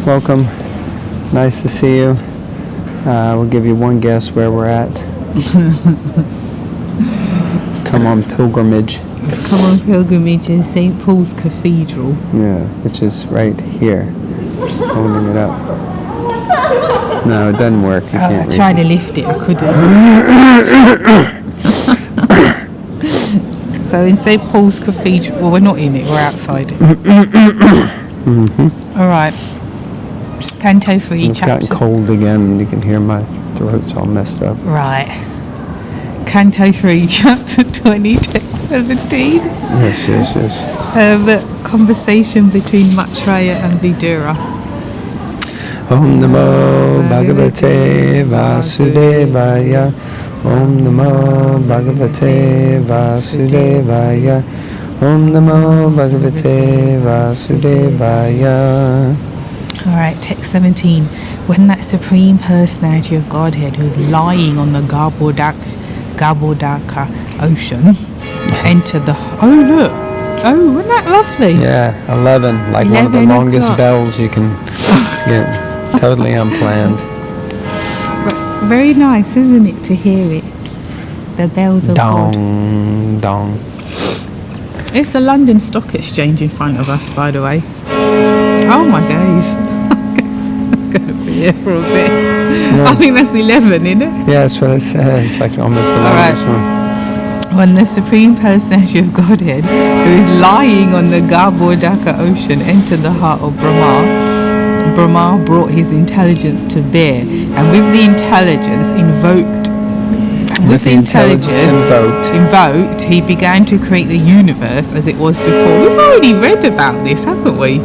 welcome. Nice to see you. We'll give you one guess where we're at. Come on pilgrimage. Come on pilgrimage to St. Paul's Cathedral. Yeah, which is right here. Holding it up. No, it doesn't work. I tried to lift it, I couldn't. So in St. Paul's Cathedral, well, we're not in it, we're outside it. All right. Canto 3, it's chapter... It's gotten cold again, and you can hear my throat's all messed up. Right. Canto 3, chapter 20, text 17. Yes. The conversation between Maitreya and Vidura. Om Namo Bhagavate Vasudevaya. Om Namo Bhagavate Vasudevaya. Om Namo Bhagavate Vasudevaya. Alright, text 17. When that Supreme Personality of Godhead who is lying on the Garbhodaka ocean entered the... Oh, look! Oh, wasn't that lovely? Yeah, 11. Like 11 one of the longest bells you can get. Totally unplanned. Very nice, isn't it, to hear it? The bells of God. Dong. It's the London Stock Exchange in front of us, by the way. Oh my days. I'm going to be here for a bit. No. I think that's 11, isn't it? Yeah, that's what it says. It's like almost the longest one. When the Supreme Personality of Godhead, who is lying on the Garbhodaka ocean, entered the heart of Brahma, Brahma brought his intelligence to bear, and with the intelligence invoked, he began to create the universe as it was before. We've already read about this, haven't we?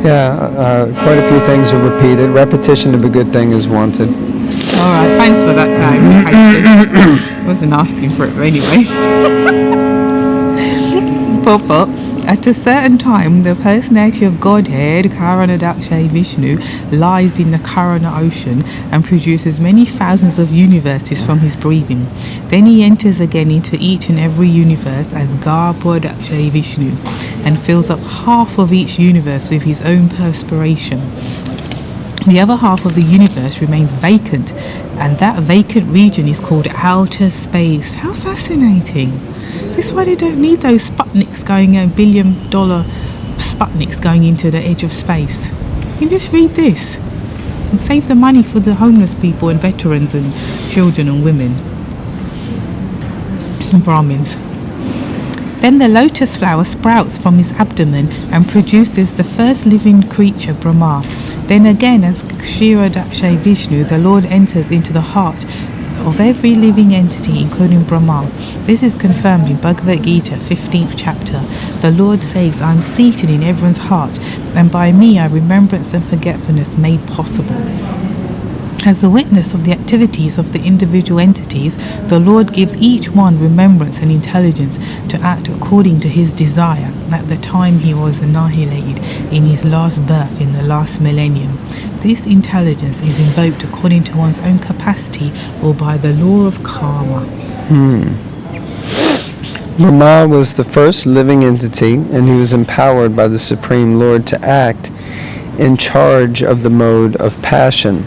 Yeah, quite a few things are repeated. Repetition of a good thing is wanted. All right, thanks for that, guy. I wasn't asking for it anyway. Purport. At a certain time, the personality of Godhead, Karanadaksha Vishnu, lies in the Karana ocean and produces many thousands of universes from his breathing. Then he enters again into each and every universe as Garbhodaka Vishnu and fills up half of each universe with his own perspiration. The other half of the universe remains vacant, and that vacant region is called outer space. How fascinating! This is why they don't need those Sputniks going, $1 billion Sputniks going into the edge of space. You just read this and save the money for the homeless people and veterans and children and women and Brahmins. Then the lotus flower sprouts from his abdomen and produces the first living creature, Brahma. Then again, as Kshirodaksha Vishnu, the Lord enters into the heart of every living entity, including Brahma. This is confirmed in Bhagavad Gita, 15th chapter. The Lord says, I am seated in everyone's heart, and by me are remembrance and forgetfulness made possible. As a witness of the activities of the individual entities, the Lord gives each one remembrance and intelligence to act according to his desire at the time he was annihilated in his last birth in the last millennium. This intelligence is invoked according to one's own capacity or by the law of karma. Brahma was the first living entity, and he was empowered by the Supreme Lord to act in charge of the mode of passion.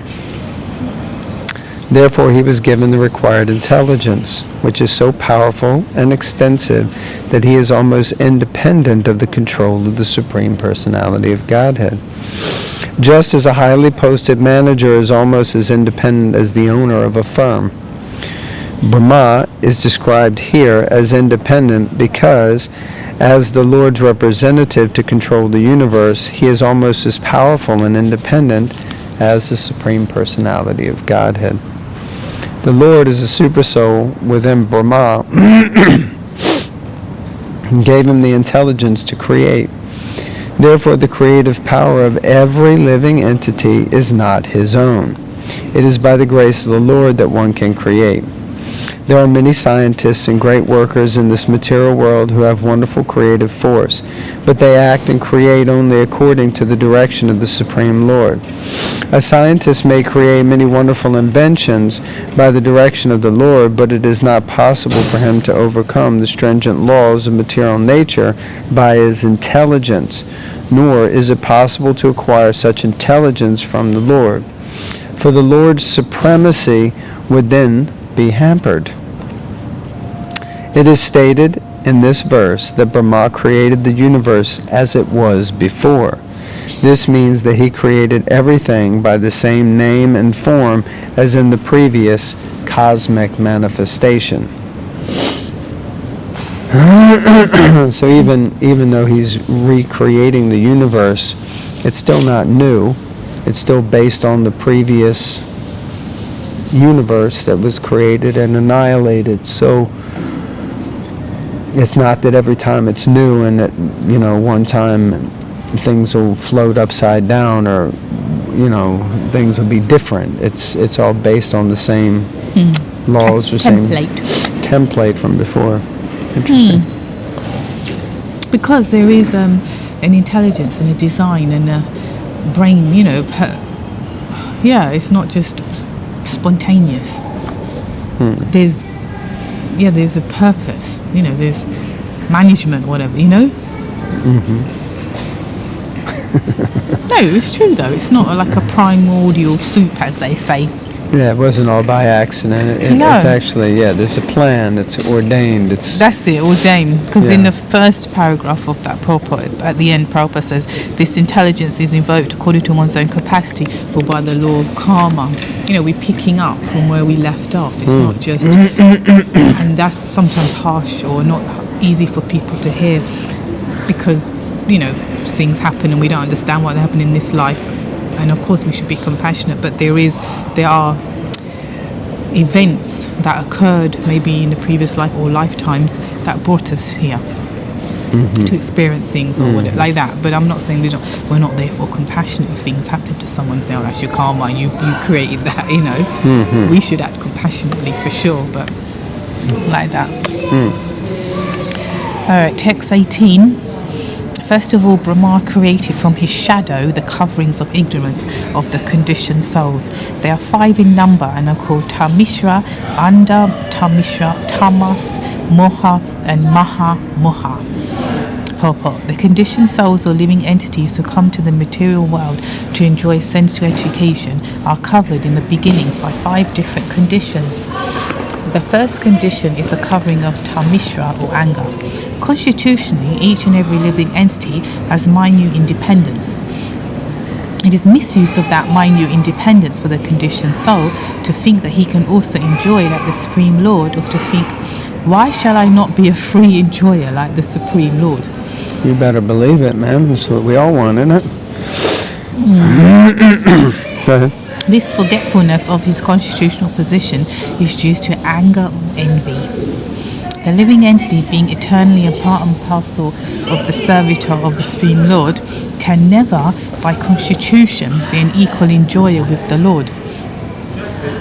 Therefore, he was given the required intelligence, which is so powerful and extensive that he is almost independent of the control of the Supreme Personality of Godhead. Just as a highly posted manager is almost as independent as the owner of a firm, Brahma is described here as independent because, as the Lord's representative to control the universe, he is almost as powerful and independent as the Supreme Personality of Godhead. The Lord is a supersoul within Brahma and gave him the intelligence to create. Therefore, the creative power of every living entity is not his own. It is by the grace of the Lord that one can create. There are many scientists and great workers in this material world who have wonderful creative force, but they act and create only according to the direction of the Supreme Lord. A scientist may create many wonderful inventions by the direction of the Lord, but it is not possible for him to overcome the stringent laws of material nature by his intelligence, nor is it possible to acquire such intelligence from the Lord. For the Lord's supremacy would then be hampered. It is stated in this verse that Brahma created the universe as it was before. This means that he created everything by the same name and form as in the previous cosmic manifestation. So even though he's recreating the universe, it's still not new. It's still based on the previous universe that was created and annihilated. So it's not that every time it's new and that, one time things will float upside down or, things will be different. It's all based on the same laws or same template from before. Interesting. Because there is an intelligence and a design and a brain, it's not just spontaneous. There's a purpose, there's management, whatever, No, it's true though. It's not like a primordial soup, as they say. Yeah, it wasn't all by accident. No. It's actually, there's a plan. It's ordained. That's it, ordained. Because in the first paragraph of that purport, at the end, Prabhupada says, this intelligence is invoked according to one's own capacity or by the law of karma. We're picking up from where we left off. It's not just... and that's sometimes harsh or not easy for people to hear because, things happen and we don't understand why they happen in this life. And of course we should be compassionate, but there are events that occurred maybe in the previous life or lifetimes that brought us here to experience things or whatever like that. But I'm not saying we're not therefore compassionate if things happen to someone. Say, that's your karma and you created that. We should act compassionately for sure, but like that. All right, text 18. First of all, Brahma created from his shadow the coverings of ignorance of the conditioned souls. They are 5 in number and are called Tamishra, Anda, Tamishra, Tamas, Moha, and Maha Moha. Purport. The conditioned souls or living entities who come to the material world to enjoy sensual education are covered in the beginning by 5 different conditions. The first condition is a covering of Tamishra or anger. Constitutionally, each and every living entity has minute independence. It is misuse of that minute independence for the conditioned soul to think that he can also enjoy like the Supreme Lord, or to think, why shall I not be a free enjoyer like the Supreme Lord? You better believe it, man. That's what we all want, isn't it? Go ahead. This forgetfulness of his constitutional position is due to anger or envy. The living entity, being eternally a part and parcel of the servitor of the Supreme Lord, can never, by constitution, be an equal enjoyer with the Lord.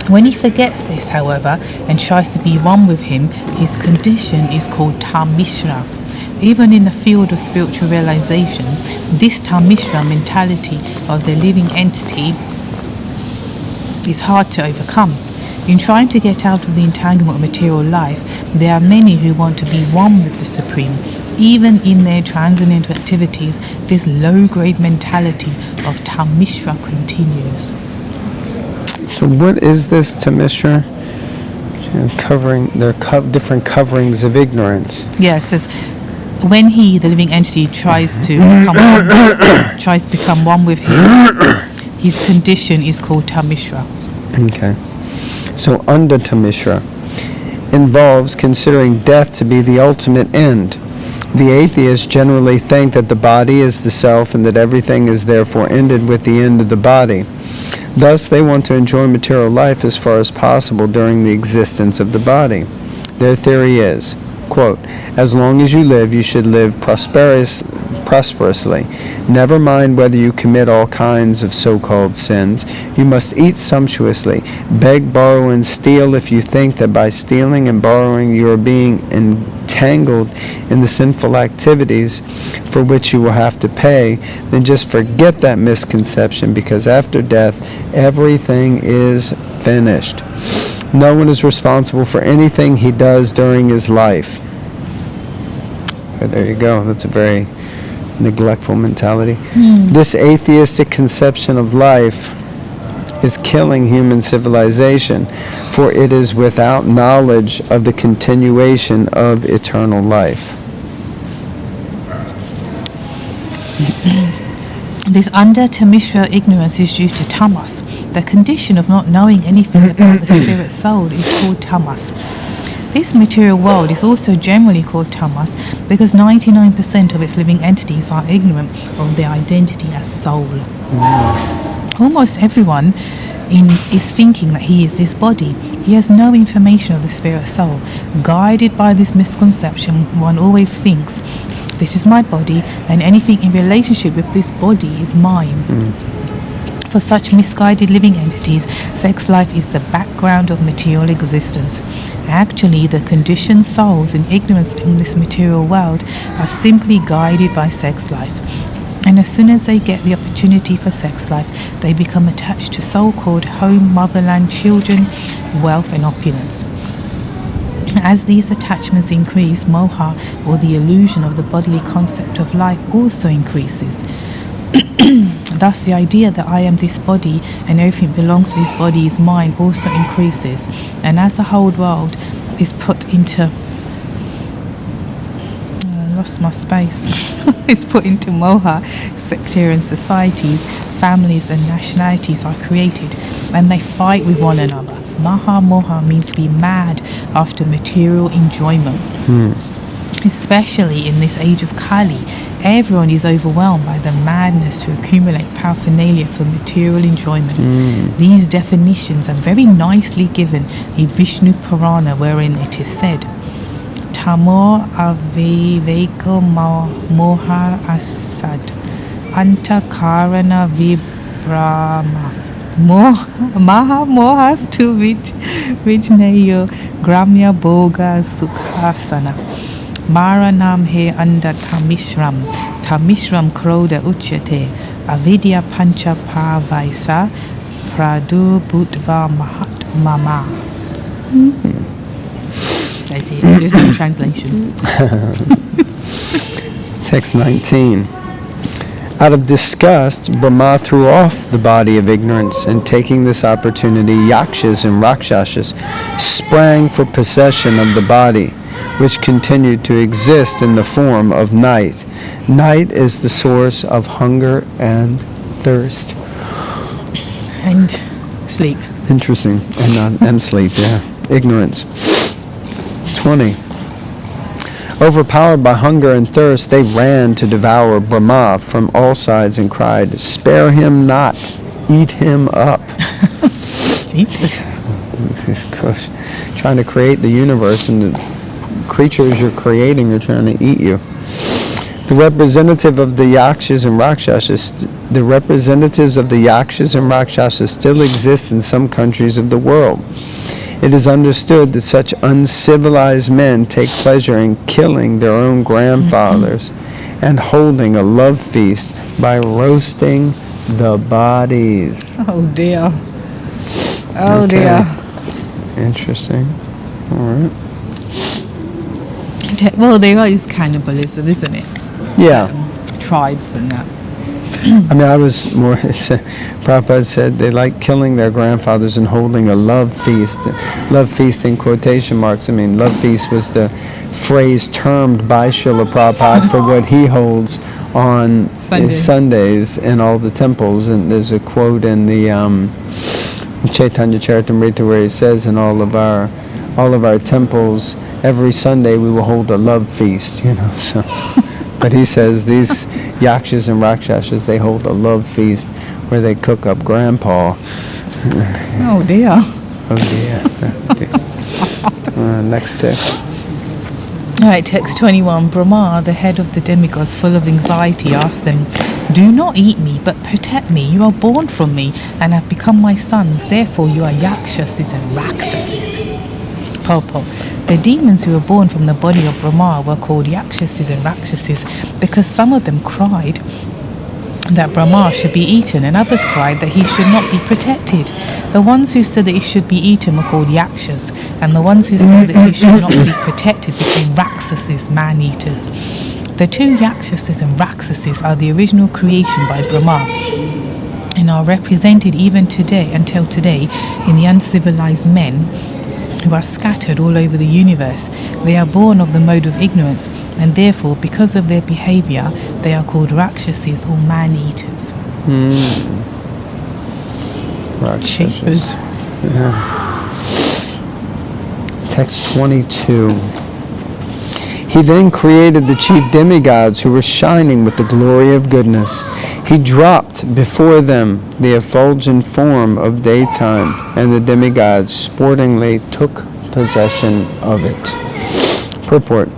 When he forgets this, however, and tries to be one with him, his condition is called Tamishra. Even in the field of spiritual realization, this Tamishra mentality of the living entity is hard to overcome. In trying to get out of the entanglement of material life, there are many who want to be one with the Supreme. Even in their transcendental activities, this low-grade mentality of Tamishra continues. So what is this Tamishra? Covering, there are different coverings of ignorance. Yeah, it says, when he, the living entity, tries to become one with him, his condition is called Tamishra. Okay. So under Tamishra involves considering death to be the ultimate end. The atheists generally think that the body is the self and that everything is therefore ended with the end of the body. Thus, they want to enjoy material life as far as possible during the existence of the body. Their theory is, quote, as long as you live, you should live prosperously. Never mind whether you commit all kinds of so-called sins. You must eat sumptuously, beg, borrow, and steal if you think that by stealing and borrowing you are being entangled in the sinful activities for which you will have to pay, then just forget that misconception, because after death, everything is finished. No one is responsible for anything he does during his life. Okay, there you go. That's a very neglectful mentality. This atheistic conception of life is killing human civilization, for it is without knowledge of the continuation of eternal life. This under-Tamishra ignorance is due to tamas. The condition of not knowing anything about the spirit soul is called tamas. This material world is also generally called tamas because 99% of its living entities are ignorant of their identity as soul. Almost everyone is thinking that he is this body. He has no information of the spirit soul. Guided by this misconception, one always thinks, this is my body, and anything in relationship with this body is mine. For such misguided living entities, sex life is the background of material existence. Actually, the conditioned souls in ignorance in this material world are simply guided by sex life. And as soon as they get the opportunity for sex life, they become attached to so-called home, motherland, children, wealth and opulence. As these attachments increase, moha, or the illusion of the bodily concept of life, also increases. Thus, the idea that I am this body and everything belongs to this body is mine also increases. And as the whole world is put into... I lost my space. It's put into moha, sectarian societies, families and nationalities are created, and they fight with one another. Maha moha means to be mad after material enjoyment. Especially in this age of Kali, everyone is overwhelmed by the madness to accumulate paraphernalia for material enjoyment. These definitions are very nicely given in Vishnu Purana, wherein it is said, Tamo aviveko moha asad antakarana vibrama maha mohas tu vijnayo gramya boga sukhasana maranam he anda tamishram kroda uchyate avidya pancha pavaisa pradu bhutva mahat mama. I see. There's no translation. Text 19. Out of disgust, Brahma threw off the body of ignorance, and taking this opportunity, Yakshas and Rakshasas sprang for possession of the body, which continued to exist in the form of night. Night is the source of hunger and thirst. And sleep. Interesting. And sleep, yeah. Ignorance. 20. Overpowered by hunger and thirst, they ran to devour Brahma from all sides and cried, "Spare him not, eat him up." Trying to create the universe, and the creatures you're creating are trying to eat you. The representatives of the Yakshas and Rakshasas still exist in some countries of the world. It is understood that such uncivilized men take pleasure in killing their own grandfathers and holding a love feast by roasting the bodies. Oh dear. Oh Okay. dear. Interesting. All right. Well, there is cannibalism, isn't it? Yeah. Tribes and that. I mean, I was more, Prabhupada said they like killing their grandfathers and holding a love feast. Love feast in quotation marks. I mean, love feast was the phrase termed by Srila Prabhupada for what he holds on Sundays in all the temples. And there's a quote in the Chaitanya Charitamrita where he says, in all of our temples, every Sunday we will hold a love feast, so... But he says these Yakshas and Rakshasas, they hold a love feast where they cook up Grandpa. Oh dear. Oh dear. Next text. Alright, text 21. Brahma, the head of the demigods, full of anxiety, asked them, "Do not eat me, but protect me. You are born from me and have become my sons. Therefore you are Yakshas and Rakshasas." Purport. The demons who were born from the body of Brahma were called Yakshasis and Rakshasis because some of them cried that Brahma should be eaten, and others cried that he should not be protected. The ones who said that he should be eaten were called Yakshas, and the ones who said that he should not be protected became Raksasis, man-eaters. The two Yakshasis and Raksasis are the original creation by Brahma and are represented even today, until today, in the uncivilized men who are scattered all over the universe. They are born of the mode of ignorance, and therefore, because of their behavior, they are called Rakshasis or man-eaters. Rakshasas. Yeah. Text 22. He then created the chief demigods who were shining with the glory of goodness. He dropped before them the effulgent form of daytime, and the demigods sportingly took possession of it. Purport.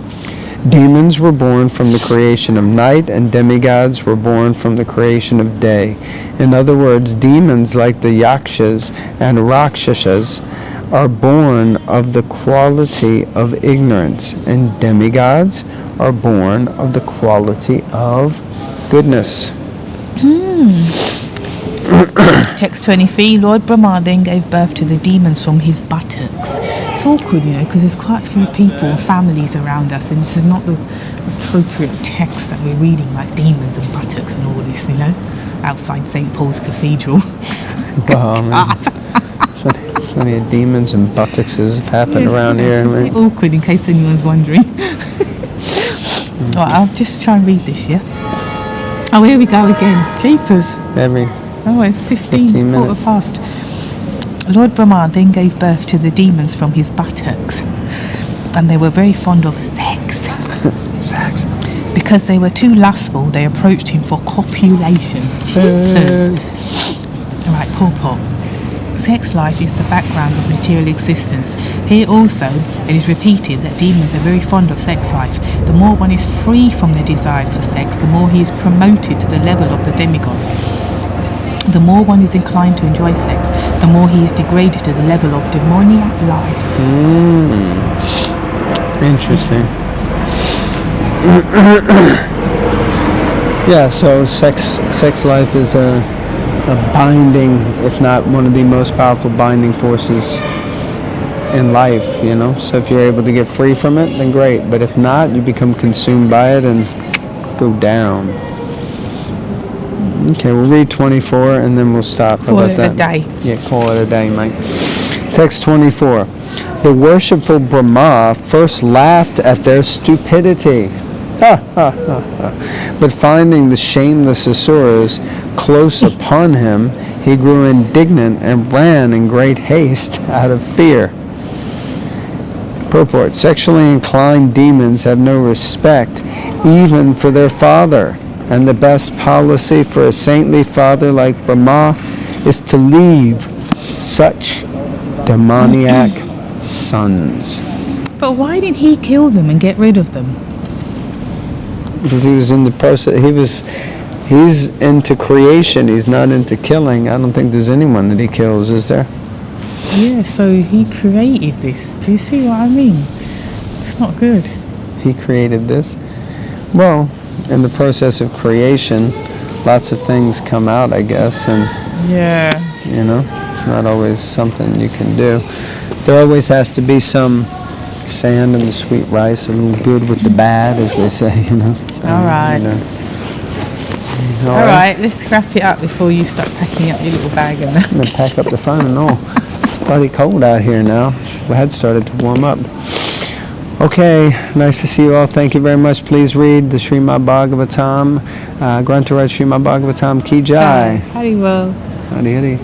Demons were born from the creation of night, and demigods were born from the creation of day. In other words, demons like the Yakshas and Rakshasas are born of the quality of ignorance, and demigods are born of the quality of goodness. Text 23. Lord Brahma then gave birth to the demons from his buttocks. It's awkward, because there's quite a few people and families around us, and this is not the appropriate text that we're reading, like demons and buttocks and all this, outside St. Paul's Cathedral. Plenty of demons and buttocks have happened around here. It's a bit awkward in case anyone's wondering. Right, I'll just try and read this, yeah? Oh, here we go again. Jeepers. We're 15 quarter past. Lord Brahma then gave birth to the demons from his buttocks, and they were very fond of sex. Sex. Because they were too lustful, they approached him for copulation. Jeepers. Alright, purport. Sex life is the background of material existence. Here also, it is repeated that demons are very fond of sex life. The more one is free from their desires for sex, the more he is promoted to the level of the demigods. The more one is inclined to enjoy sex, the more he is degraded to the level of demoniac life. Interesting. Yeah, so sex life is a binding, if not one of the most powerful binding forces in life, So if you're able to get free from it, then great. But if not, you become consumed by it and go down. Okay, we'll read 24 and then we'll stop. Call it a day. Yeah, call it a day, Mike. Text 24. The worshipful Brahma first laughed at their stupidity. But finding the shameless Asuras close upon him, he grew indignant and ran in great haste out of fear. Purport. Sexually inclined demons have no respect even for their father, and the best policy for a saintly father like Brahma is to leave such demoniac sons. But why didn't he kill them and get rid of them? Because he was in the process. He's into creation. He's not into killing. I don't think there's anyone that he kills, is there? Yeah, so he created this. Do you see what I mean? It's not good. He created this? Well, in the process of creation, lots of things come out, I guess, and yeah, it's not always something you can do. There always has to be some sand in the sweet rice, a little good with the bad, as they say, So, all right. All right, let's wrap it up before you start packing up your little bag. I'm going to pack up the phone and all. It's bloody cold out here now. We had started to warm up. Okay, nice to see you all. Thank you very much. Please read the Srimad Bhagavatam. Grantharaj Srimad Bhagavatam Ki Jai. Hari Well. Hari Hari.